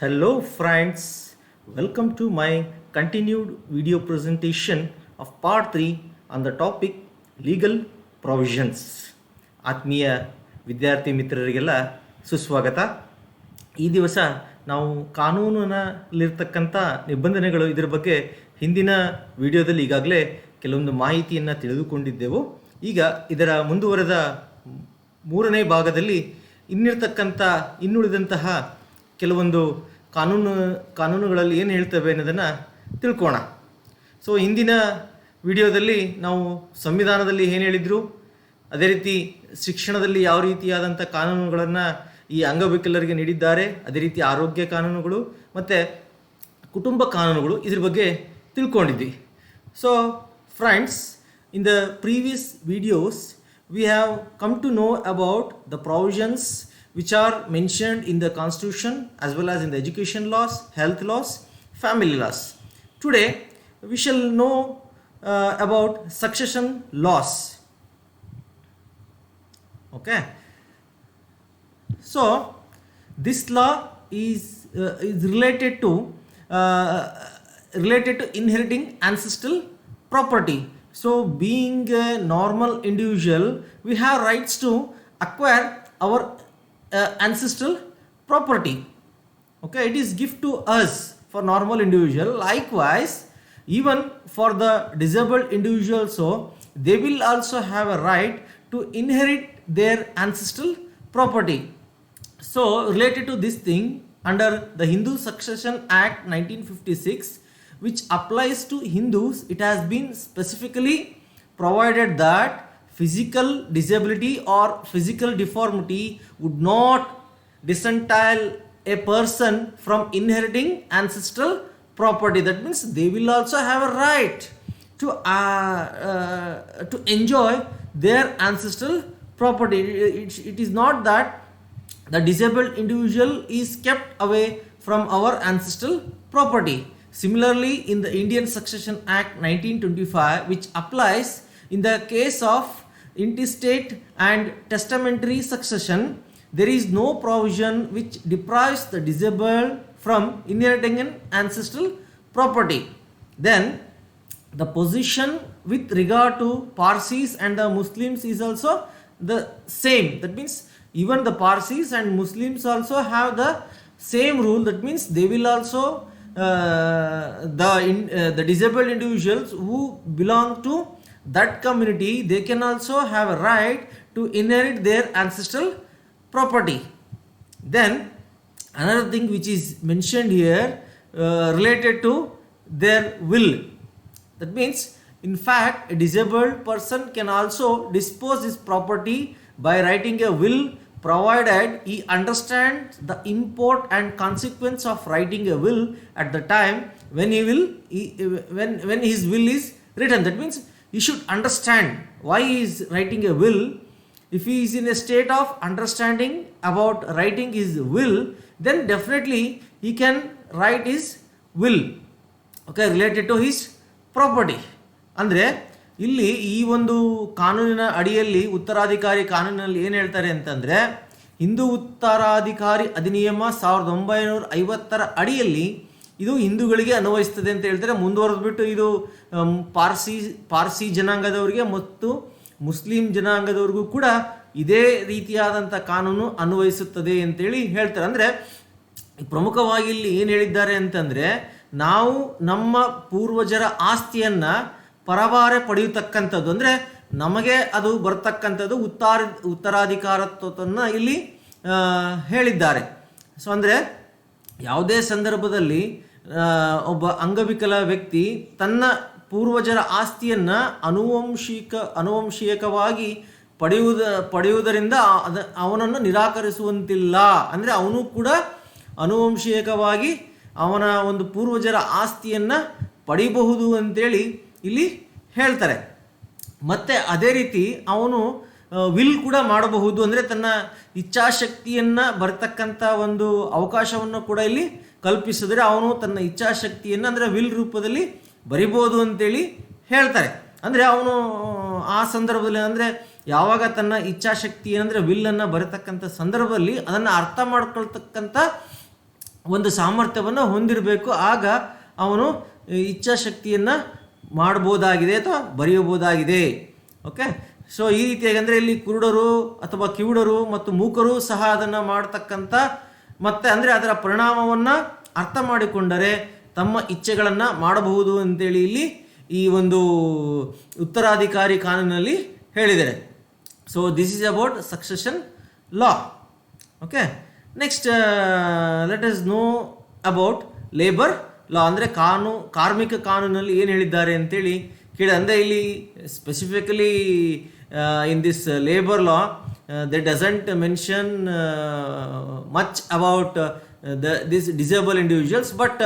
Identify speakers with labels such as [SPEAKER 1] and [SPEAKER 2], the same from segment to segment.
[SPEAKER 1] Hello friends, welcome to my continued video presentation of part 3 on the topic legal provisions. ಆತ್ಮೀಯ ವಿದ್ಯಾರ್ಥಿ ಮಿತ್ರರಿಗೆಲ್ಲ ಸುಸ್ವಾಗತ. ಈ ದಿವಸ ನಾವು ಕಾನೂನಿನಲ್ಲಿರ್ತಕ್ಕಂಥ ನಿಬಂಧನೆಗಳು ಇದರ ಬಗ್ಗೆ ಹಿಂದಿನ ವಿಡಿಯೋದಲ್ಲಿ ಈಗಾಗಲೇ ಕೆಲವೊಂದು ಮಾಹಿತಿಯನ್ನು ತಿಳಿದುಕೊಂಡಿದ್ದೆವು. ಈಗ ಇದರ ಮುಂದುವರೆದ ಮೂರನೇ ಭಾಗದಲ್ಲಿ ಇನ್ನುಳಿದಂತಹ ಕೆಲವೊಂದು ಕಾನೂನುಗಳಲ್ಲಿ ಏನು ಹೇಳ್ತವೆ ಅನ್ನೋದನ್ನು ತಿಳ್ಕೋಣ. ಸೊ ಹಿಂದಿನ ವಿಡಿಯೋದಲ್ಲಿ ನಾವು ಸಂವಿಧಾನದಲ್ಲಿ ಏನು ಹೇಳಿದರು, ಅದೇ ರೀತಿ ಶಿಕ್ಷಣದಲ್ಲಿ ಯಾವ ರೀತಿಯಾದಂಥ ಕಾನೂನುಗಳನ್ನು ಈ ಅಂಗವಿಕಲರಿಗೆ ನೀಡಿದ್ದಾರೆ, ಅದೇ ರೀತಿ ಆರೋಗ್ಯ ಕಾನೂನುಗಳು ಮತ್ತು ಕುಟುಂಬ ಕಾನೂನುಗಳು ಇದ್ರ ಬಗ್ಗೆ ತಿಳ್ಕೊಂಡಿದ್ವಿ. So friends, in the previous videos we have come to know about the provisions which are mentioned in the constitution as well as in the education laws, health laws, family laws. Today we shall know about succession laws. Okay, so this law is related to inheriting ancestral property. So being a normal individual, we have rights to acquire our ancestral property. Okay, it is gift to us for normal individual. Likewise, even for the disabled individual, so they will also have a right to inherit their ancestral property. So related to this thing, under the Hindu Succession Act 1956, which applies to Hindus, it has been specifically provided that physical disability or physical deformity would not disentitle a person from inheriting ancestral property. That means they will also have a right to enjoy their ancestral property. It is not that the disabled individual is kept away from our ancestral property. Similarly, in the Indian Succession Act 1925, which applies in the case of intestate and testamentary succession, there is no provision which deprives the disabled from inheriting an ancestral property. Then, the position with regard to Parsis and the Muslims is also the same. That means even the Parsis and Muslims also have the same rule. That means they will also the disabled individuals who belong to that community, they can also have a right to inherit their ancestral property. Then another thing which is mentioned here related to their will. That means in fact a disabled person can also dispose his property by writing a will, provided he understands the import and consequence of writing a will at the time when when his will is written. That means he should understand why he is writing a will. If he is in a state of understanding about writing his will, then definitely he can write his will, okay, related to his property. ಅಂದರೆ ಇಲ್ಲಿ ಈ ಒಂದು ಕಾನೂನಿನ ಅಡಿಯಲ್ಲಿ ಉತ್ತರಾಧಿಕಾರಿ ಕಾನೂನಿನಲ್ಲಿ ಏನು ಹೇಳ್ತಾರೆ ಅಂತಂದರೆ, ಹಿಂದೂ ಉತ್ತರಾಧಿಕಾರಿ ಅಧಿನಿಯಮ 1950 ಅಡಿಯಲ್ಲಿ ಇದು ಹಿಂದೂಗಳಿಗೆ ಅನ್ವಯಿಸ್ತದೆ ಅಂತ ಹೇಳ್ತಾರೆ. ಮುಂದುವರೆದ್ಬಿಟ್ಟು ಇದು ಪಾರ್ಸಿ ಜನಾಂಗದವರಿಗೆ ಮತ್ತು ಮುಸ್ಲಿಂ ಜನಾಂಗದವ್ರಿಗೂ ಕೂಡ ಇದೇ ರೀತಿಯಾದಂಥ ಕಾನೂನು ಅನ್ವಯಿಸುತ್ತದೆ ಅಂತೇಳಿ ಹೇಳ್ತಾರೆ. ಅಂದರೆ ಪ್ರಮುಖವಾಗಿ ಇಲ್ಲಿ ಏನು ಹೇಳಿದ್ದಾರೆ ಅಂತಂದರೆ, ನಾವು ನಮ್ಮ ಪೂರ್ವಜರ ಆಸ್ತಿಯನ್ನು ಪರಭಾರೆ ಪಡೆಯತಕ್ಕಂಥದ್ದು, ಅಂದರೆ ನಮಗೆ ಅದು ಬರ್ತಕ್ಕಂಥದ್ದು ಉತ್ತರಾಧಿಕಾರತ್ವವನ್ನು ಇಲ್ಲಿ ಹೇಳಿದ್ದಾರೆ. ಸೊ ಅಂದರೆ ಯಾವುದೇ ಸಂದರ್ಭದಲ್ಲಿ ಒಬ್ಬ ಅಂಗವಿಕಲ ವ್ಯಕ್ತಿ ತನ್ನ ಪೂರ್ವಜರ ಆಸ್ತಿಯನ್ನು ಅನುವಂಶೀಯಕವಾಗಿ ಪಡೆಯುವುದರಿಂದ ಅವನನ್ನು ನಿರಾಕರಿಸುವಂತಿಲ್ಲ. ಅಂದರೆ ಅವನು ಕೂಡ ಅನುವಂಶೀಯಕವಾಗಿ ಅವನ ಒಂದು ಪೂರ್ವಜರ ಆಸ್ತಿಯನ್ನು ಪಡೆಯಬಹುದು ಅಂತೇಳಿ ಇಲ್ಲಿ ಹೇಳ್ತಾರೆ. ಮತ್ತು ಅದೇ ರೀತಿ ಅವನು ವಿಲ್ ಕೂಡ ಮಾಡಬಹುದು, ಅಂದರೆ ತನ್ನ ಇಚ್ಛಾಶಕ್ತಿಯನ್ನು ಬರ್ತಕ್ಕಂಥ ಒಂದು ಅವಕಾಶವನ್ನು ಕೂಡ ಇಲ್ಲಿ ಕಲ್ಪಿಸಿದ್ರೆ ಅವನು ತನ್ನ ಇಚ್ಛಾಶಕ್ತಿಯನ್ನು ಅಂದರೆ ವಿಲ್ ರೂಪದಲ್ಲಿ ಬರಿಬೋದು ಅಂತೇಳಿ ಹೇಳ್ತಾರೆ. ಅಂದರೆ ಅವನು ಆ ಸಂದರ್ಭದಲ್ಲಿ ಅಂದರೆ ಯಾವಾಗ ತನ್ನ ಇಚ್ಛಾಶಕ್ತಿ ಅಂದರೆ ವಿಲ್ಲನ್ನು ಬರತಕ್ಕಂಥ ಸಂದರ್ಭದಲ್ಲಿ ಅದನ್ನು ಅರ್ಥ ಮಾಡ್ಕೊಳ್ತಕ್ಕಂಥ ಒಂದು ಸಾಮರ್ಥ್ಯವನ್ನು ಹೊಂದಿರಬೇಕು. ಆಗ ಅವನು ಇಚ್ಛಾಶಕ್ತಿಯನ್ನು ಮಾಡ್ಬೋದಾಗಿದೆ ಅಥವಾ ಬರೆಯಬಹುದಾಗಿದೆ. ಓಕೆ, ಸೊ ಈ ರೀತಿಯಾಗಿ ಅಂದರೆ ಇಲ್ಲಿ ಕುರುಡರು ಅಥವಾ ಕಿವುಡರು ಮತ್ತು ಮೂಕರು ಸಹ ಅದನ್ನು ಮಾಡ್ತಕ್ಕಂಥ ಮತ್ತು ಅಂದರೆ ಅದರ ಪರಿಣಾಮವನ್ನು ಅರ್ಥ ಮಾಡಿಕೊಂಡರೆ ತಮ್ಮ ಇಚ್ಛೆಗಳನ್ನು ಮಾಡಬಹುದು ಅಂತೇಳಿ ಇಲ್ಲಿ ಈ ಒಂದು ಉತ್ತರಾಧಿಕಾರಿ ಕಾನೂನಲ್ಲಿ ಹೇಳಿದ್ದಾರೆ. So this is about succession law. Okay, next let us know about labour ಲಾ. ಅಂದರೆ ಕಾರ್ಮಿಕ ಕಾನೂನಲ್ಲಿ ಏನು ಹೇಳಿದ್ದಾರೆ ಅಂತೇಳಿ ಕೇಳಿ. ಅಂದರೆ ಇಲ್ಲಿ specifically in this labour law they doesn't mention much about this disable individuals, but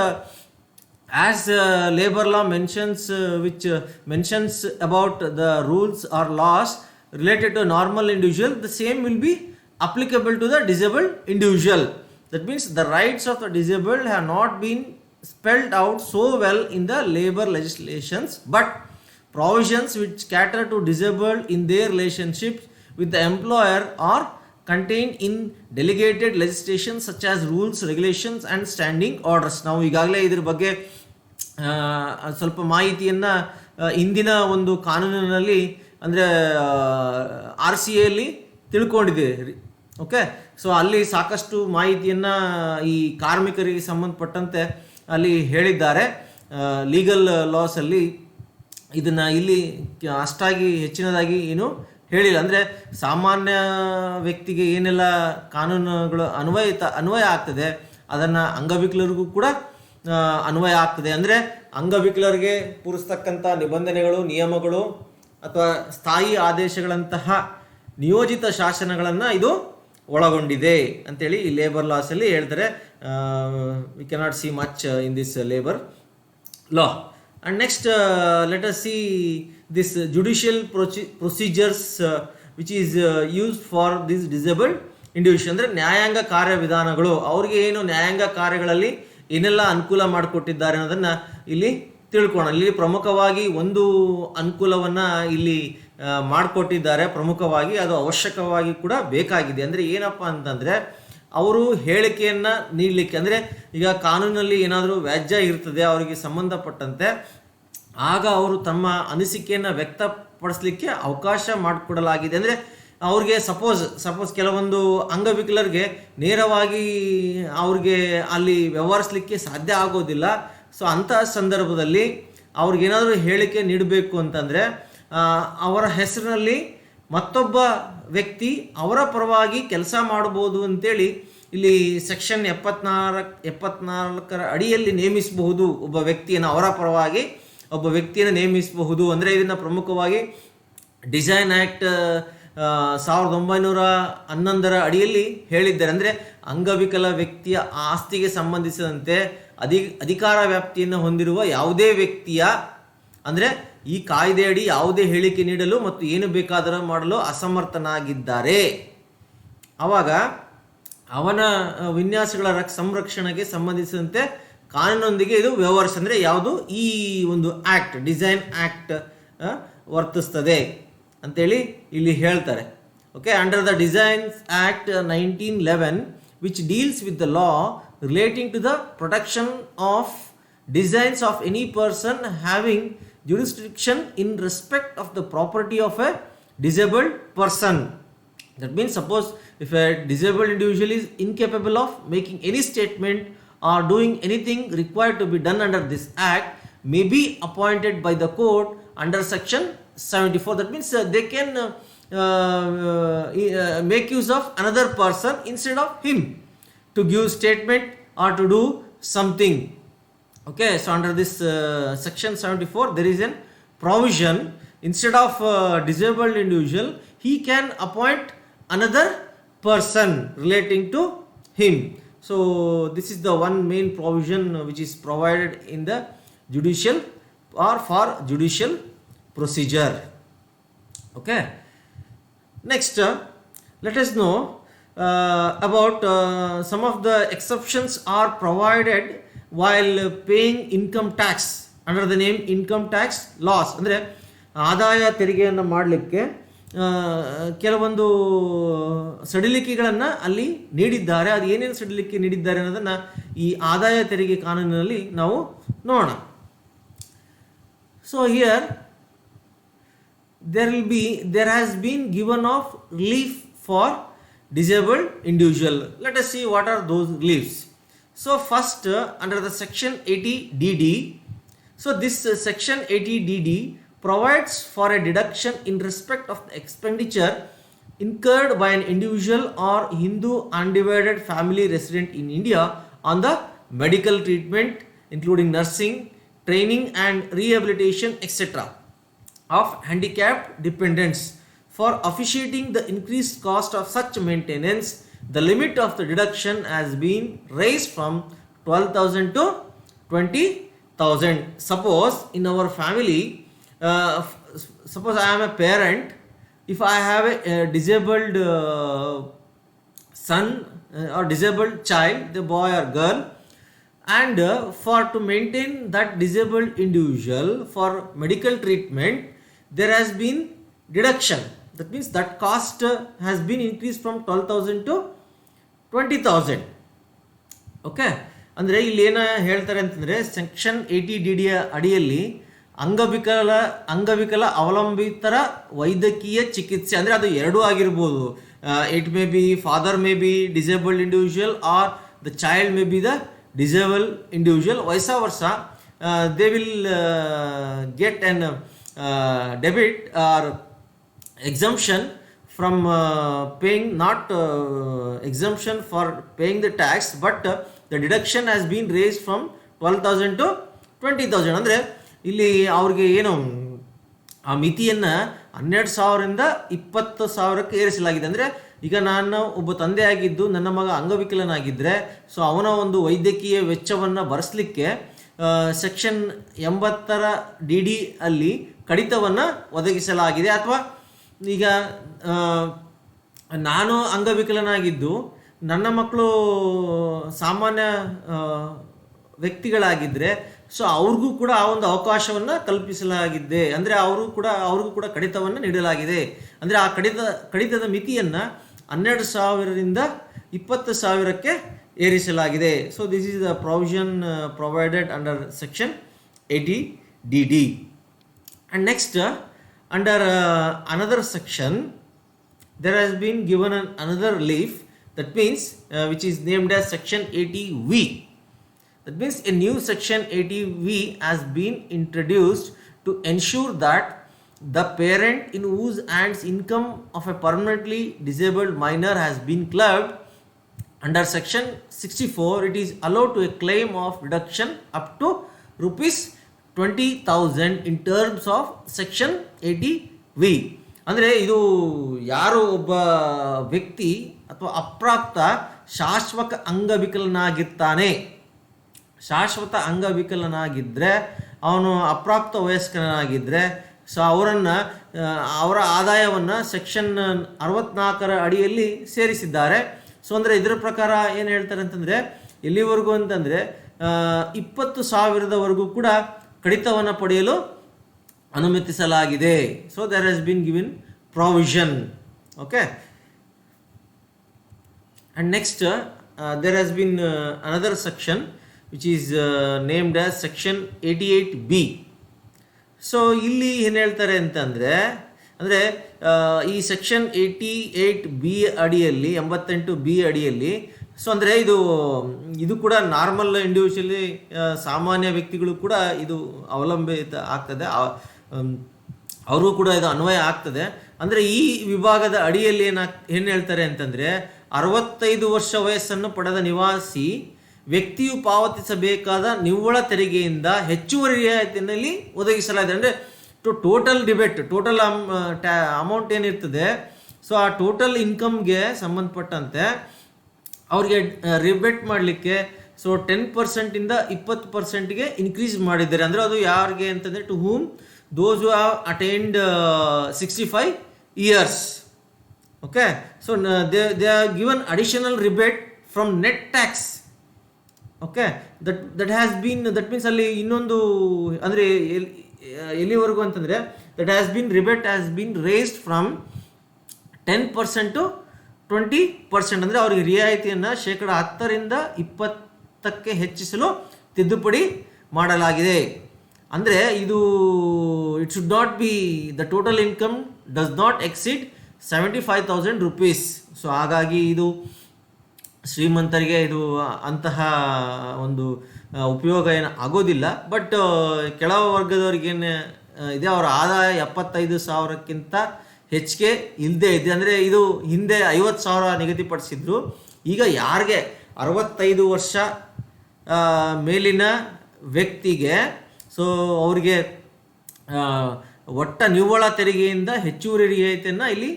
[SPEAKER 1] as labor law mentions which mentions about the rules or laws related to normal individual, the same will be applicable to the disabled individual. That means the rights of the disabled have not been spelled out so well in the labor legislations, but provisions which cater to disabled in their relationships with the employer are contained in delegated legislation such as rules, regulations and standing orders. ನಾವು ಈಗಾಗಲೇ ಇದ್ರ ಬಗ್ಗೆ ಸ್ವಲ್ಪ ಮಾಹಿತಿಯನ್ನು ಇಂದಿನ ಒಂದು ಕಾನೂನಿನಲ್ಲಿ ಅಂದರೆ RCAಯಲ್ಲಿ ತಿಳ್ಕೊಂಡಿದ್ದೀರಿ. ಓಕೆ, ಸೊ ಅಲ್ಲಿ ಸಾಕಷ್ಟು ಮಾಹಿತಿಯನ್ನು ಈ ಕಾರ್ಮಿಕರಿಗೆ ಸಂಬಂಧಪಟ್ಟಂತೆ ಅಲ್ಲಿ ಹೇಳಿದ್ದಾರೆ. ಲೀಗಲ್ ಲಾಸಲ್ಲಿ ಇದನ್ನು ಇಲ್ಲಿ ಅಷ್ಟಾಗಿ ಹೆಚ್ಚಿನದಾಗಿ ಏನು ಹೇಳಿಲ್ಲ. ಅಂದರೆ ಸಾಮಾನ್ಯ ವ್ಯಕ್ತಿಗೆ ಏನೆಲ್ಲ ಕಾನೂನುಗಳು ಅನ್ವಯ ಆಗ್ತದೆ ಅದನ್ನು ಅಂಗವಿಕಲರಿಗೂ ಕೂಡ ಅನ್ವಯ ಆಗ್ತದೆ. ಅಂದರೆ ಅಂಗವಿಕಲರಿಗೆ ಪೂರಿಸ್ತಕ್ಕಂಥ ನಿಬಂಧನೆಗಳು, ನಿಯಮಗಳು ಅಥವಾ ಸ್ಥಾಯಿ ಆದೇಶಗಳಂತಹ ನಿಯೋಜಿತ ಶಾಸನಗಳನ್ನು ಇದು ಒಳಗೊಂಡಿದೆ ಅಂತೇಳಿ ಈ ಲೇಬರ್ ಲಾಸಲ್ಲಿ ಹೇಳ್ತಾರೆ. We cannot see much in this labour law. And next let us see this judicial procedures which is used for this disabled individual. ಅಂದರೆ ನ್ಯಾಯಾಂಗ ಕಾರ್ಯವಿಧಾನಗಳು, ಅವ್ರಿಗೆ ಏನು ನ್ಯಾಯಾಂಗ ಕಾರ್ಯಗಳಲ್ಲಿ ಏನೆಲ್ಲ ಅನುಕೂಲ ಮಾಡಿಕೊಟ್ಟಿದ್ದಾರೆ ಅನ್ನೋದನ್ನು ಇಲ್ಲಿ ತಿಳ್ಕೊಳ್ಳೋಣ. ಇಲ್ಲಿ ಪ್ರಮುಖವಾಗಿ ಒಂದು ಅನುಕೂಲವನ್ನು ಇಲ್ಲಿ ಮಾಡಿಕೊಟ್ಟಿದ್ದಾರೆ. ಪ್ರಮುಖವಾಗಿ ಅದು ಅವಶ್ಯಕವಾಗಿ ಕೂಡ ಬೇಕಾಗಿದೆ. ಅಂದರೆ ಏನಪ್ಪ ಅಂತಂದರೆ ಅವರು ಹೇಳಿಕೆಯನ್ನು ನೀಡಲಿಕ್ಕೆ, ಅಂದರೆ ಈಗ ಕಾನೂನಲ್ಲಿ ಏನಾದರೂ ವ್ಯಾಜ್ಯ ಇರ್ತದೆ ಅವರಿಗೆ ಸಂಬಂಧಪಟ್ಟಂತೆ, ಆಗ ಅವರು ತಮ್ಮ ಅನಿಸಿಕೆಯನ್ನು ವ್ಯಕ್ತಪಡಿಸಲಿಕ್ಕೆ ಅವಕಾಶ ಮಾಡಿಕೊಡಲಾಗಿದೆ. ಅಂದರೆ ಅವ್ರಿಗೆ ಸಪೋಸ್ ಕೆಲವೊಂದು ಅಂಗವಿಕಲರಿಗೆ ನೇರವಾಗಿ ಅವ್ರಿಗೆ ಅಲ್ಲಿ ವ್ಯವಹರಿಸಲಿಕ್ಕೆ ಸಾಧ್ಯ ಆಗೋದಿಲ್ಲ. ಸೊ ಅಂತಹ ಸಂದರ್ಭದಲ್ಲಿ ಅವ್ರಿಗೇನಾದರೂ ಹೇಳಿಕೆ ನೀಡಬೇಕು ಅಂತಂದರೆ ಅವರ ಹೆಸರಿನಲ್ಲಿ ಮತ್ತೊಬ್ಬ ವ್ಯಕ್ತಿ ಅವರ ಪರವಾಗಿ ಕೆಲಸ ಮಾಡ್ಬೋದು ಅಂತೇಳಿ ಇಲ್ಲಿ ಸೆಕ್ಷನ್ 74 ಅಡಿಯಲ್ಲಿ ನೇಮಿಸಬಹುದು. ಒಬ್ಬ ವ್ಯಕ್ತಿಯನ್ನು ಅವರ ಪರವಾಗಿ ಒಬ್ಬ ವ್ಯಕ್ತಿಯನ್ನು ನೇಮಿಸಬಹುದು. ಅಂದರೆ ಇದನ್ನು ಪ್ರಮುಖವಾಗಿ ಡಿಸೈನ್ ಆ್ಯಕ್ಟ್ 1911 ಅಡಿಯಲ್ಲಿ ಹೇಳಿದ್ದಾರೆ. ಅಂದರೆ ಅಂಗವಿಕಲ ವ್ಯಕ್ತಿಯ ಆಸ್ತಿಗೆ ಸಂಬಂಧಿಸಿದಂತೆ ಅಧಿಕಾರ ವ್ಯಾಪ್ತಿಯನ್ನು ಹೊಂದಿರುವ ಯಾವುದೇ ವ್ಯಕ್ತಿಯ, ಅಂದರೆ ಈ ಕಾಯ್ದೆಯಡಿ ಯಾವುದೇ ಹೇಳಿಕೆ ನೀಡಲು ಮತ್ತು ಏನು ಬೇಕಾದರೂ ಮಾಡಲು ಅಸಮರ್ಥನಾಗಿದ್ದಾರೆ, ಆವಾಗ ಅವನ ವಿನ್ಯಾಸಗಳ ಸಂರಕ್ಷಣೆಗೆ ಸಂಬಂಧಿಸಿದಂತೆ ಕಾನೂನೊಂದಿಗೆ ಇದು ವ್ಯವಹರಿಸ, ಅಂದರೆ ಯಾವುದು ಈ ಒಂದು ಆ್ಯಕ್ಟ್, ಡಿಸೈನ್ ಆ್ಯಕ್ಟ್ ವರ್ತಿಸ್ತದೆ ಅಂತೇಳಿ ಇಲ್ಲಿ ಹೇಳ್ತಾರೆ. Okay, under the designs act 1911 which deals with the law relating to the protection of designs of any person having jurisdiction in respect of the property of a disabled person. That means suppose if a disabled individual is incapable of making any statement or doing anything required to be done under this act may be appointed by the court under section 74. That means they can make use of another person instead of him to give statement or to do something. Okay, so under this section 74 there is an provision, instead of disabled individual he can appoint another person relating to him. So this is the one main provision which is provided in the judicial or for judicial procedure. Okay, next let us know about some of the exceptions are provided while paying income tax under the name income tax laws. ಅಂದರೆ ಆದಾಯ ತೆರಿಗೆಯನ್ನು ಮಾಡಲಿಕ್ಕೆ ಕೆಲವೊಂದು ಸಡಿಲಿಕೆಗಳನ್ನು ಅಲ್ಲಿ ನೀಡಿದ್ದಾರೆ. ಅದು ಏನೇನು ಸಡಿಲಿಕೆ ನೀಡಿದ್ದಾರೆ ಅನ್ನೋದನ್ನು ಈ ಆದಾಯ ತೆರಿಗೆ ಕಾನೂನಿನಲ್ಲಿ ನಾವು ನೋಡೋಣ. So here there has been given of relief for disabled individual. Let us see what are those reliefs. So first, under the section 80DD, so this section 80DD provides for a deduction in respect of the expenditure incurred by an individual or Hindu undivided family resident in India on the medical treatment, including nursing, training and rehabilitation, etc., of handicapped dependents. For officiating the increased cost of such maintenance, the limit of the deduction has been raised from 12,000 to 20,000. Suppose in our family, suppose I am a parent, if I have a disabled son or disabled child, the boy or girl, and for to maintain that disabled individual for medical treatment, there has been deduction. That means that cost has been increased from 12,000 to 20,000. Okay, ಅಂದರೆ ಇಲ್ಲಿ ಏನು ಹೇಳ್ತಾರೆ ಅಂತಂದರೆ section 80DD ಅಡಿಯಲ್ಲಿ ಅಂಗವಿಕಲ ಅವಲಂಬಿತರ ವೈದ್ಯಕೀಯ ಚಿಕಿತ್ಸೆ, ಅಂದರೆ ಅದು ಎರಡೂ ಆಗಿರ್ಬೋದು. It may be father may be disabled individual are the child may be the disabled individual, vice versa, they will get an debit or exemption from paying, not exemption for paying the tax, but the deduction has been raised from 12,000 to 20,000. ಅಂದರೆ ಇಲ್ಲಿ ಅವ್ರಿಗೆ ಏನು ಆ ಮಿತಿಯನ್ನು 12,000ರಿಂದ 20,000ಕ್ಕೆ ಏರಿಸಲಾಗಿದೆ. ಅಂದರೆ ಈಗ ನಾನು ಒಬ್ಬ ತಂದೆ ಆಗಿದ್ದು ನನ್ನ ಮಗ ಅಂಗವಿಕಲನಾಗಿದ್ದರೆ, ಸೊ ಅವನ ಒಂದು ವೈದ್ಯಕೀಯ ವೆಚ್ಚವನ್ನು ಭರಿಸಲಿಕ್ಕೆ ಸೆಕ್ಷನ್ 80DD ಅಲ್ಲಿ ಕಡಿತವನ್ನು ಒದಗಿಸಲಾಗಿದೆ. ಅಥವಾ ಈಗ ನಾನು ಅಂಗವಿಕಲನಾಗಿದ್ದು ನನ್ನ ಮಕ್ಕಳು ಸಾಮಾನ್ಯ ವ್ಯಕ್ತಿಗಳಾಗಿದ್ದರೆ, ಸೊ ಅವ್ರಿಗೂ ಕೂಡ ಆ ಒಂದು ಅವಕಾಶವನ್ನು ಕಲ್ಪಿಸಲಾಗಿದೆ. ಅಂದರೆ ಅವ್ರಿಗೂ ಕೂಡ ಕಡಿತವನ್ನು ನೀಡಲಾಗಿದೆ. ಅಂದರೆ ಆ ಕಡಿತದ ಮಿತಿಯನ್ನು 12,000ರಿಂದ 20,000ಕ್ಕೆ ಏರಿಸಲಾಗಿದೆ. So this is the provision provided under section 80DD. And next, under another section, there has been given another relief, that means which is named as section 80V. That means a new section 80V has been introduced to ensure that the parent in whose hands income of a permanently disabled minor has been clubbed under section 64, it is allowed to a claim of reduction up to rupees 20,000 in terms of section 80V. ಅಂದರೆ ಇದು ಯಾರು ಒಬ್ಬ ವ್ಯಕ್ತಿ ಅಥವಾ ಅಪ್ರಾಪ್ತ ಶಾಶ್ವತ ಅಂಗವಿಕಲನಾಗಿದ್ದರೆ, ಅವನು ಅಪ್ರಾಪ್ತ ವಯಸ್ಕನಾಗಿದ್ದರೆ, ಸೊ ಅವರ ಆದಾಯವನ್ನು ಸೆಕ್ಷನ್ 64ರ ಅಡಿಯಲ್ಲಿ ಸೇರಿಸಿದ್ದಾರೆ. ಸೊ ಅಂದರೆ ಇದರ ಪ್ರಕಾರ ಏನು ಹೇಳ್ತಾರೆ ಅಂತಂದರೆ, ಎಲ್ಲಿವರೆಗೂ ಅಂತಂದರೆ 20,000ವರೆಗೂ ಕೂಡ ಕಡಿತವನ್ನು ಪಡೆಯಲು ಅನುಮತಿಸಲಾಗಿದೆ. So there has been given provision. Okay, and next there has been another section which is named as section 88B. So ಇಲ್ಲಿ ಏನು ಹೇಳ್ತಾರೆ ಅಂತಂದರೆ, ಅಂದರೆ ಈ ಸೆಕ್ಷನ್ 88B ಅಡಿಯಲ್ಲಿ 88B ಅಡಿಯಲ್ಲಿ, ಸೊ ಅಂದರೆ ಇದು ಕೂಡ ನಾರ್ಮಲ್ ಇಂಡಿವಿಜುವಲಿ ಸಾಮಾನ್ಯ ವ್ಯಕ್ತಿಗಳು ಕೂಡ ಇದು ಅವಲಂಬಿತ ಆಗ್ತದೆ, ಅವ್ರಿಗೂ ಕೂಡ ಇದು ಅನ್ವಯ ಆಗ್ತದೆ. ಅಂದರೆ ಈ ವಿಭಾಗದ ಅಡಿಯಲ್ಲಿ ಏನು ಹೇಳ್ತಾರೆ ಅಂತಂದರೆ, 65 ವರ್ಷ ವಯಸ್ಸನ್ನು ಪಡೆದ ನಿವಾಸಿ ವ್ಯಕ್ತಿಯು ಪಾವತಿಸಬೇಕಾದ ನಿವ್ವಳ ತೆರಿಗೆಯಿಂದ ಹೆಚ್ಚುವರಿ ರಿಯಾಯಿತಿನಲ್ಲಿ ಒದಗಿಸಲಾಗಿದೆ. ಅಂದರೆ ಟೋಟಲ್ ಅಮೌಂಟ್ ಏನಿರ್ತದೆ, ಸೊ ಆ ಟೋಟಲ್ ಇನ್ಕಮ್ಗೆ ಸಂಬಂಧಪಟ್ಟಂತೆ ಅವ್ರಿಗೆ ರಿಬೇಟ್ ಮಾಡಲಿಕ್ಕೆ ಸೊ 10%ಇಂದ 20%ಗೆ ಇನ್ಕ್ರೀಸ್ ಮಾಡಿದ್ದಾರೆ. ಅಂದರೆ ಅದು ಯಾರಿಗೆ ಅಂತಂದರೆ, to whom those who have attained 65 years. Okay, so they are given additional rebate from net tax. Okay, that has been, that means ಅಲ್ಲಿ ಇನ್ನೊಂದು ಅಂದರೆ ಎಲ್ಲಿವರೆಗೂ ಅಂತಂದರೆ, that has been rebate has been raised from 10% 20% ಅಂದರೆ ಅವರಿಗೆ ರಿಯಾಯಿತಿಯನ್ನು ಶೇಕಡ 10ರಿಂದ 20ಕ್ಕೆ ಹೆಚ್ಚಿಸಲು ತಿದ್ದುಪಡಿ ಮಾಡಲಾಗಿದೆ. ಅಂದರೆ ಇದು it should not be the total income does not exceed 75,000 rupees. So ಹಾಗಾಗಿ ಇದು ಶ್ರೀಮಂತರಿಗೆ ಇದು ಅಂತಹ ಒಂದು ಉಪಯೋಗ ಏನು ಆಗೋದಿಲ್ಲ. ಬಟ್ ಕೆಳ ವರ್ಗದವ್ರಿಗೇನು ಇದೆ, ಅವರ ಆದಾಯ 75,000ಕ್ಕಿಂತ ಹೆಚ್ಚಿಗೆ ಇಲ್ಲದೆ ಇದೆ. ಅಂದರೆ ಇದು ಹಿಂದೆ 50,000 ನಿಗದಿಪಡಿಸಿದ್ರು. ಈಗ ಯಾರಿಗೆ 65 ವರ್ಷ ಮೇಲಿನ ವ್ಯಕ್ತಿಗೆ ಸೊ ಅವರಿಗೆ ಒಟ್ಟ ನಿವ್ವಳ ತೆರಿಗೆಯಿಂದ ಹೆಚ್ಚುವರಿ ರಿಯಾಯಿತಿಯನ್ನು ಇಲ್ಲಿ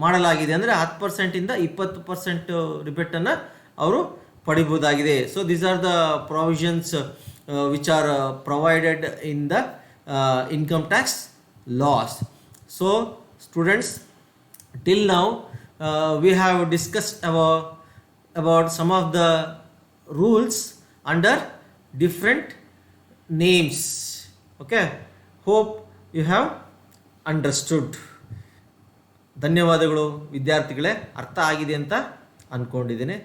[SPEAKER 1] ಮಾಡಲಾಗಿದೆ. ಅಂದರೆ 10%ಇಂದ 20% ರಿಬೇಟನ್ನು ಅವರು ಪಡಿಬೋದಾಗಿದೆ. So these are the provisions which are provided in the income tax laws. So students, till now we have discussed about some of the rules under different names. Okay, hope you have understood. ಧನ್ಯವಾದಗಳು ವಿದ್ಯಾರ್ಥಿಗಳೇ, ಅರ್ಥ ಆಗಿದೆ ಅಂತ ಅಂದ್ಕೊಂಡಿದ್ದೇನೆ.